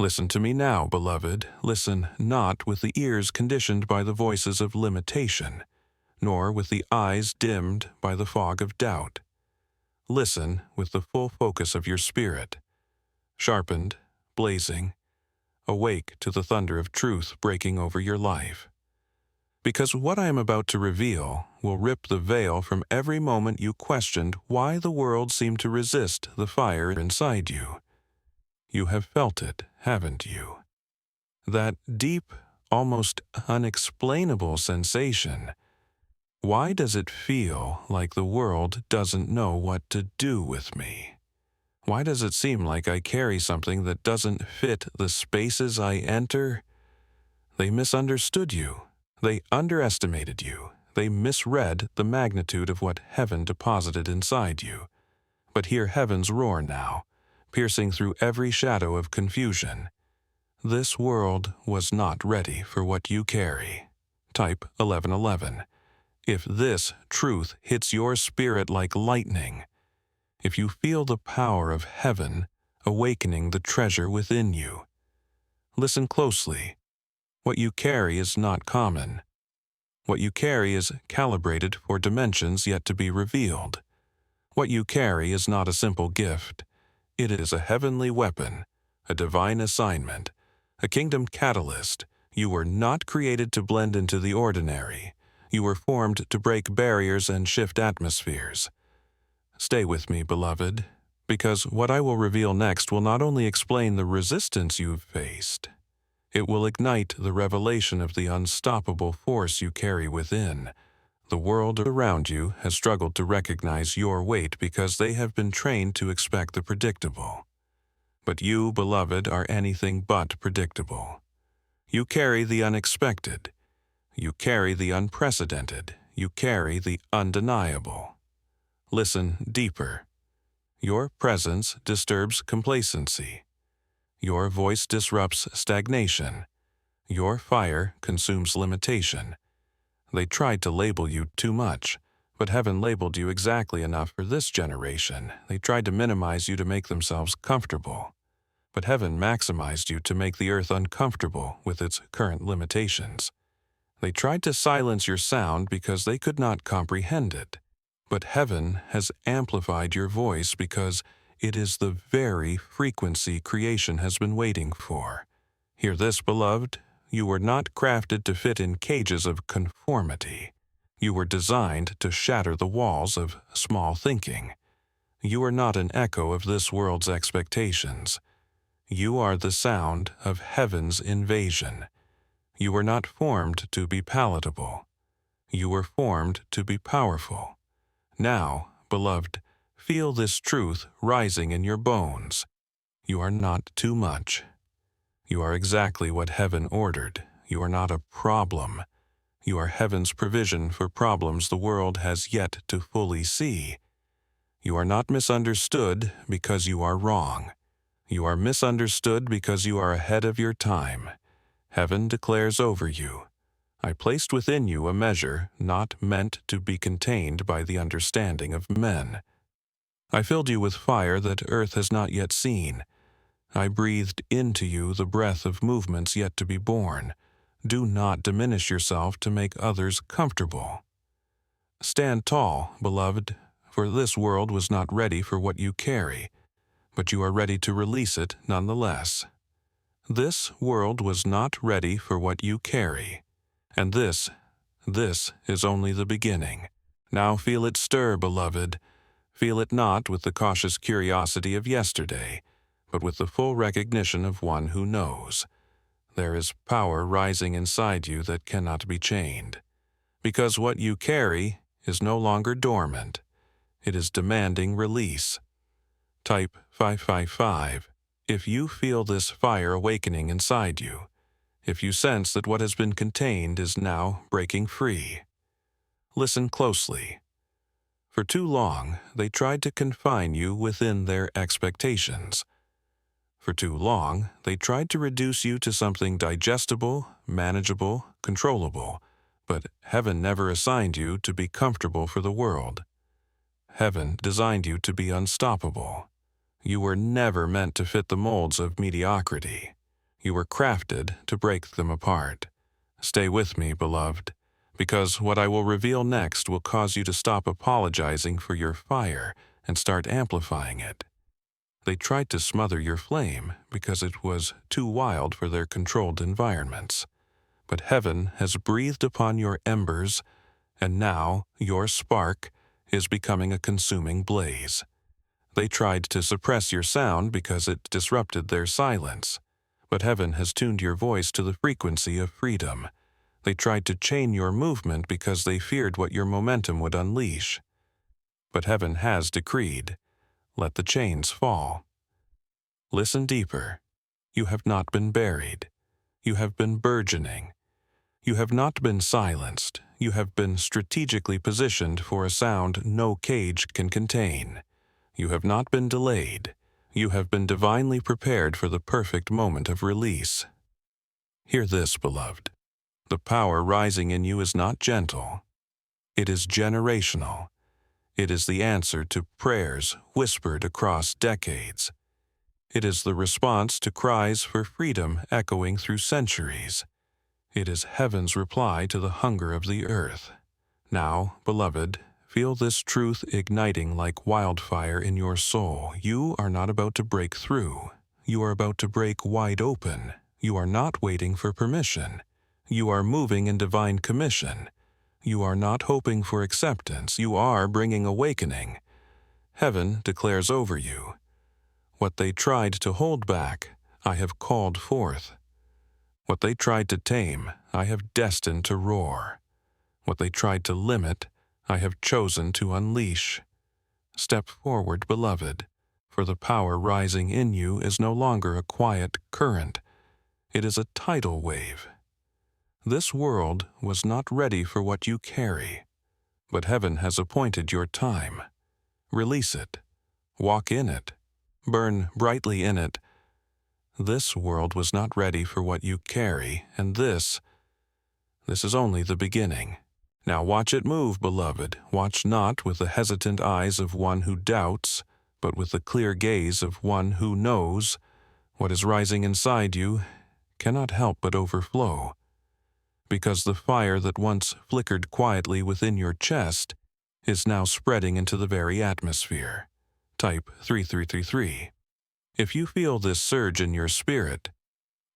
Listen to me now, beloved. Listen not with the ears conditioned by the voices of limitation, nor with the eyes dimmed by the fog of doubt. Listen with the full focus of your spirit, sharpened, blazing, awake to the thunder of truth breaking over your life. Because what I am about to reveal will rip the veil from every moment you questioned why the world seemed to resist the fire inside you. You have felt it, haven't you? That deep, almost unexplainable sensation. Why does it feel like the world doesn't know what to do with me? Why does it seem like I carry something that doesn't fit the spaces I enter? They misunderstood you. They underestimated you. They misread the magnitude of what heaven deposited inside you. But hear heaven's roar now, piercing through every shadow of confusion. This world was not ready for what you carry. Type 1111. If this truth hits your spirit like lightning, if you feel the power of heaven awakening the treasure within you, listen closely. What you carry is not common. What you carry is calibrated for dimensions yet to be revealed. What you carry is not a simple gift. It is a heavenly weapon, a divine assignment, a kingdom catalyst. You were not created to blend into the ordinary. You were formed to break barriers and shift atmospheres. Stay with me, beloved, because what I will reveal next will not only explain the resistance you've faced, it will ignite the revelation of the unstoppable force you carry within. The world around you has struggled to recognize your weight because they have been trained to expect the predictable. But you, beloved, are anything but predictable. You carry the unexpected. You carry the unprecedented. You carry the undeniable. Listen deeper. Your presence disturbs complacency. Your voice disrupts stagnation. Your fire consumes limitation. They tried to label you too much, but heaven labeled you exactly enough for this generation. They tried to minimize you to make themselves comfortable, but heaven maximized you to make the earth uncomfortable with its current limitations. They tried to silence your sound because they could not comprehend it, but heaven has amplified your voice because it is the very frequency creation has been waiting for. Hear this, beloved. You were not crafted to fit in cages of conformity. You were designed to shatter the walls of small thinking. You are not an echo of this world's expectations. You are the sound of heaven's invasion. You were not formed to be palatable. You were formed to be powerful. Now, beloved, feel this truth rising in your bones. You are not too much. You are exactly what heaven ordered. You are not a problem. You are heaven's provision for problems the world has yet to fully see. You are not misunderstood because you are wrong. You are misunderstood because you are ahead of your time. Heaven declares over you, I placed within you a measure not meant to be contained by the understanding of men. I filled you with fire that earth has not yet seen. I breathed into you the breath of movements yet to be born. Do not diminish yourself to make others comfortable. Stand tall, beloved, for this world was not ready for what you carry, but you are ready to release it nonetheless. This world was not ready for what you carry, and this is only the beginning. Now feel it stir, beloved. Feel it not with the cautious curiosity of yesterday, but with the full recognition of one who knows. There is power rising inside you that cannot be chained, because what you carry is no longer dormant. It is demanding release. Type 555 if you feel this fire awakening inside you, if you sense that what has been contained is now breaking free. Listen closely. For too long, they tried to confine you within their expectations. For too long, they tried to reduce you to something digestible, manageable, controllable, but heaven never assigned you to be comfortable for the world. Heaven designed you to be unstoppable. You were never meant to fit the molds of mediocrity. You were crafted to break them apart. Stay with me, beloved, because what I will reveal next will cause you to stop apologizing for your fire and start amplifying it. They tried to smother your flame because it was too wild for their controlled environments. But heaven has breathed upon your embers, and now your spark is becoming a consuming blaze. They tried to suppress your sound because it disrupted their silence, but heaven has tuned your voice to the frequency of freedom. They tried to chain your movement because they feared what your momentum would unleash. But heaven has decreed, let the chains fall. Listen deeper. You have not been buried. You have been burgeoning. You have not been silenced. You have been strategically positioned for a sound no cage can contain. You have not been delayed. You have been divinely prepared for the perfect moment of release. Hear this, beloved. The power rising in you is not gentle. It is generational. It is the answer to prayers whispered across decades. It is the response to cries for freedom echoing through centuries. It is heaven's reply to the hunger of the earth. Now, beloved, feel this truth igniting like wildfire in your soul. You are not about to break through. You are about to break wide open. You are not waiting for permission. You are moving in divine commission. You are not hoping for acceptance. You are bringing awakening. Heaven declares over you, what they tried to hold back, I have called forth. What they tried to tame, I have destined to roar. What they tried to limit, I have chosen to unleash. Step forward, beloved, for the power rising in you is no longer a quiet current. It is a tidal wave. This world was not ready for what you carry, but heaven has appointed your time. Release it. Walk in it. Burn brightly in it. This world was not ready for what you carry, and this is only the beginning. Now watch it move, beloved. Watch not with the hesitant eyes of one who doubts, but with the clear gaze of one who knows. What is rising inside you cannot help but overflow, because the fire that once flickered quietly within your chest is now spreading into the very atmosphere. Type 3333. If you feel this surge in your spirit,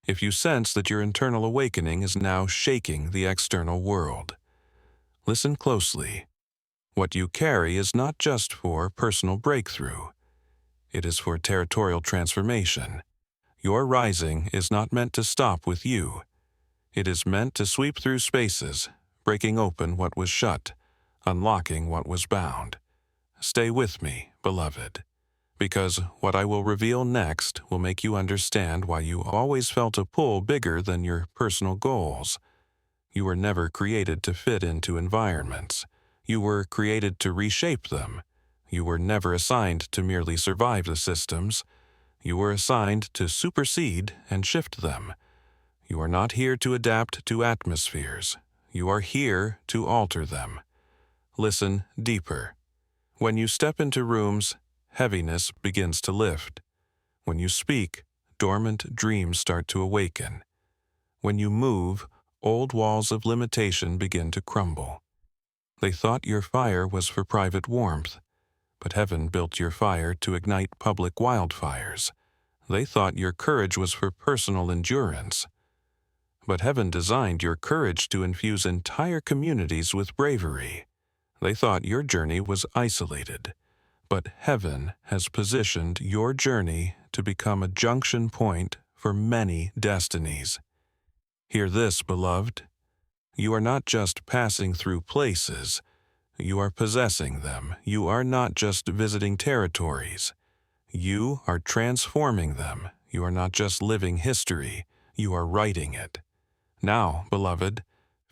if you sense that your internal awakening is now shaking the external world, listen closely. What you carry is not just for personal breakthrough. It is for territorial transformation. Your rising is not meant to stop with you. It is meant to sweep through spaces, breaking open what was shut, unlocking what was bound. Stay with me, beloved, because what I will reveal next will make you understand why you always felt a pull bigger than your personal goals. You were never created to fit into environments. You were created to reshape them. You were never assigned to merely survive the systems. You were assigned to supersede and shift them. You are not here to adapt to atmospheres. You are here to alter them. Listen deeper. When you step into rooms, heaviness begins to lift. When you speak, dormant dreams start to awaken. When you move, old walls of limitation begin to crumble. They thought your fire was for private warmth, but heaven built your fire to ignite public wildfires. They thought your courage was for personal endurance, but heaven designed your courage to infuse entire communities with bravery. They thought your journey was isolated, but heaven has positioned your journey to become a junction point for many destinies. Hear this, beloved. You are not just passing through places. You are possessing them. You are not just visiting territories. You are transforming them. You are not just living history. You are writing it. Now, beloved,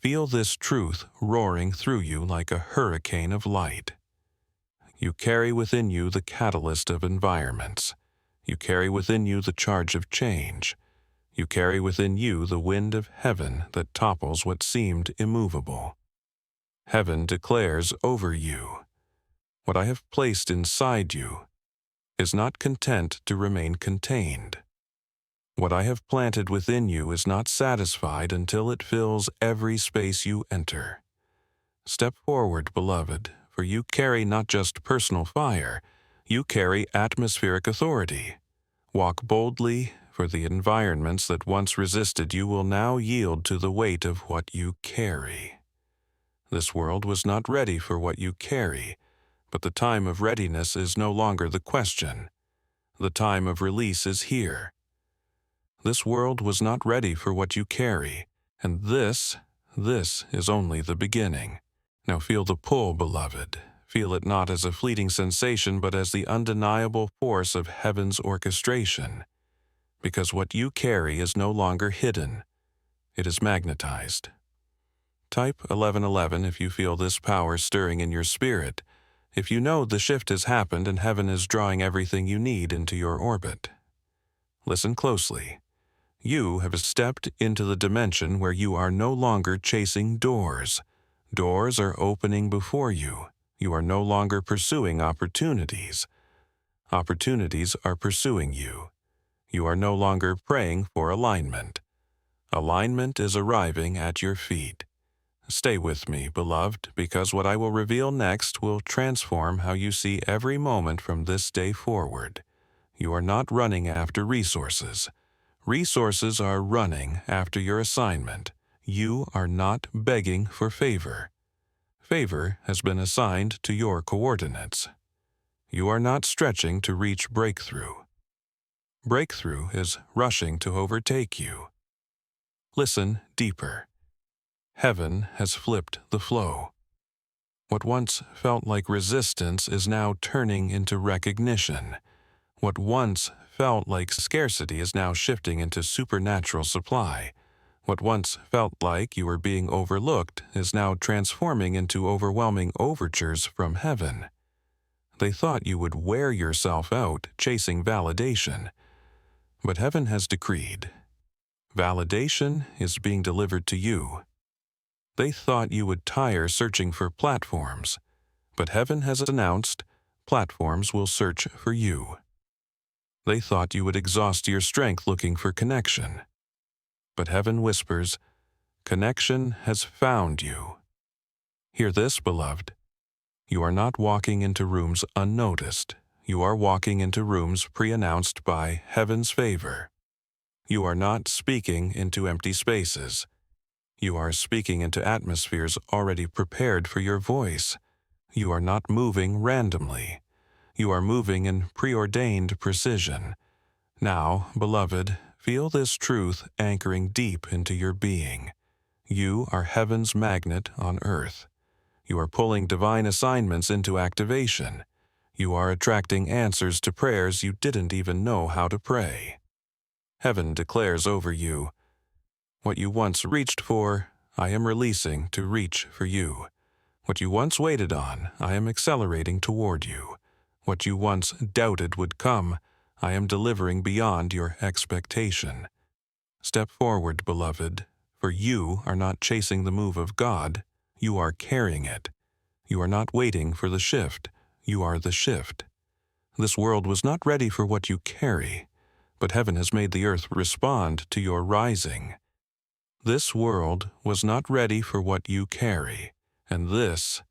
feel this truth roaring through you like a hurricane of light. You carry within you the catalyst of environments. You carry within you the charge of change. You carry within you the wind of heaven that topples what seemed immovable. Heaven declares over you, what I have placed inside you is not content to remain contained. What I have planted within you is not satisfied until it fills every space you enter. Step forward, beloved, for you carry not just personal fire, you carry atmospheric authority. Walk boldly, for the environments that once resisted you will now yield to the weight of what you carry. This world was not ready for what you carry, but the time of readiness is no longer the question. The time of release is here. This world was not ready for what you carry, and this is only the beginning. Now feel the pull, beloved. Feel it not as a fleeting sensation, but as the undeniable force of heaven's orchestration. Because what you carry is no longer hidden. It is magnetized. Type 1111 if you feel this power stirring in your spirit, if you know the shift has happened and heaven is drawing everything you need into your orbit. Listen closely. You have stepped into the dimension where you are no longer chasing doors. Doors are opening before you. You are no longer pursuing opportunities. Opportunities are pursuing you. You are no longer praying for alignment. Alignment is arriving at your feet. Stay with me, beloved, because what I will reveal next will transform how you see every moment from this day forward. You are not running after resources. Resources are running after your assignment. You are not begging for favor. Favor has been assigned to your coordinates. You are not stretching to reach breakthrough. Breakthrough is rushing to overtake you. Listen deeper. Heaven has flipped the flow. What once felt like resistance is now turning into recognition. What once felt like scarcity is now shifting into supernatural supply. What once felt like you were being overlooked is now transforming into overwhelming overtures from heaven. They thought you would wear yourself out chasing validation. But heaven has decreed. Validation is being delivered to you. They thought you would tire searching for platforms. But heaven has announced platforms will search for you. They thought you would exhaust your strength looking for connection. But heaven whispers, connection has found you. Hear this, beloved. You are not walking into rooms unnoticed. You are walking into rooms pre-announced by heaven's favor. You are not speaking into empty spaces. You are speaking into atmospheres already prepared for your voice. You are not moving randomly. You are moving in preordained precision. Now, beloved, feel this truth anchoring deep into your being. You are heaven's magnet on earth. You are pulling divine assignments into activation. You are attracting answers to prayers you didn't even know how to pray. Heaven declares over you, what you once reached for, I am releasing to reach for you. What you once waited on, I am accelerating toward you. What you once doubted would come, I am delivering beyond your expectation. Step forward, beloved, for you are not chasing the move of God, you are carrying it. You are not waiting for the shift, you are the shift. This world was not ready for what you carry, but heaven has made the earth respond to your rising. This world was not ready for what you carry, and this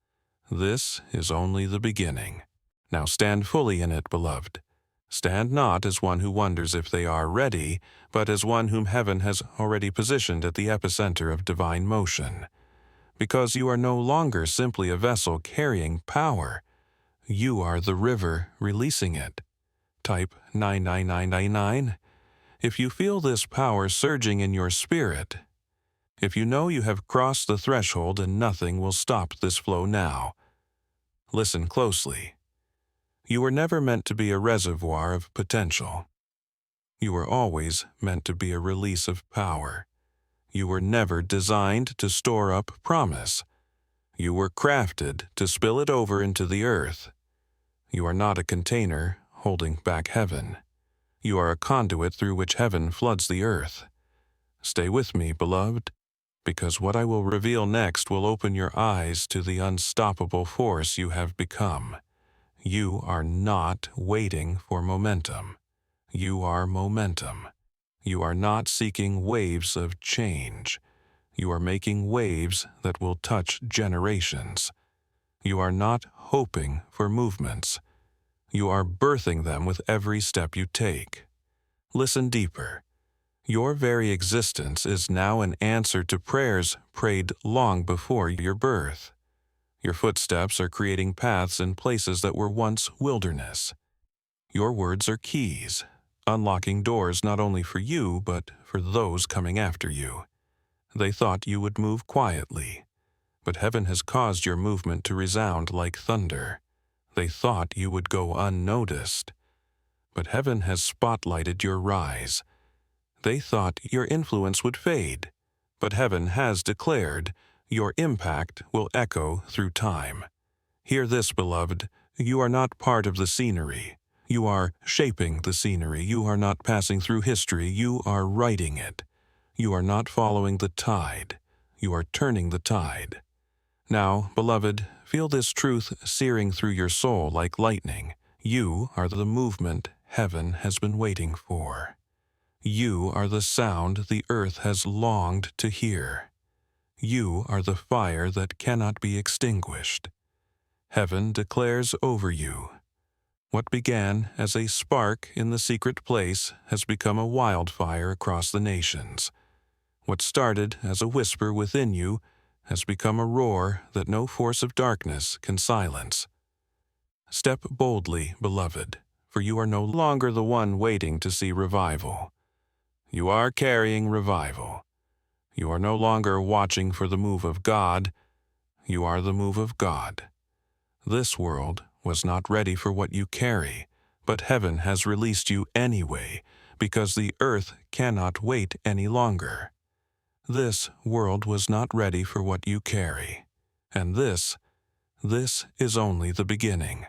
is only the beginning. Now stand fully in it, beloved. Stand not as one who wonders if they are ready, but as one whom heaven has already positioned at the epicenter of divine motion. Because you are no longer simply a vessel carrying power, you are the river releasing it. Type 99999 if you feel this power surging in your spirit. If you know you have crossed the threshold and nothing will stop this flow now. Listen closely. You were never meant to be a reservoir of potential. You were always meant to be a release of power. You were never designed to store up promise. You were crafted to spill it over into the earth. You are not a container holding back heaven. You are a conduit through which heaven floods the earth. Stay with me, beloved, because what I will reveal next will open your eyes to the unstoppable force you have become. You are not waiting for momentum. You are momentum. You are not seeking waves of change. You are making waves that will touch generations. You are not hoping for movements. You are birthing them with every step you take. Listen deeper. Your very existence is now an answer to prayers prayed long before your birth. Your footsteps are creating paths in places that were once wilderness. Your words are keys, unlocking doors not only for you, but for those coming after you. They thought you would move quietly, but heaven has caused your movement to resound like thunder. They thought you would go unnoticed, but heaven has spotlighted your rise. They thought your influence would fade, but heaven has declared your impact will echo through time. Hear this, beloved, you are not part of the scenery. You are shaping the scenery. You are not passing through history. You are writing it. You are not following the tide. You are turning the tide. Now, beloved, feel this truth searing through your soul like lightning. You are the movement heaven has been waiting for. You are the sound the earth has longed to hear. You are the fire that cannot be extinguished. Heaven declares over you. What began as a spark in the secret place has become a wildfire across the nations. What started as a whisper within you has become a roar that no force of darkness can silence. Step boldly, beloved, for you are no longer the one waiting to see revival. You are carrying revival. You are no longer watching for the move of God. You are the move of God. This world was not ready for what you carry, but heaven has released you anyway, because the earth cannot wait any longer. This world was not ready for what you carry, and this is only the beginning.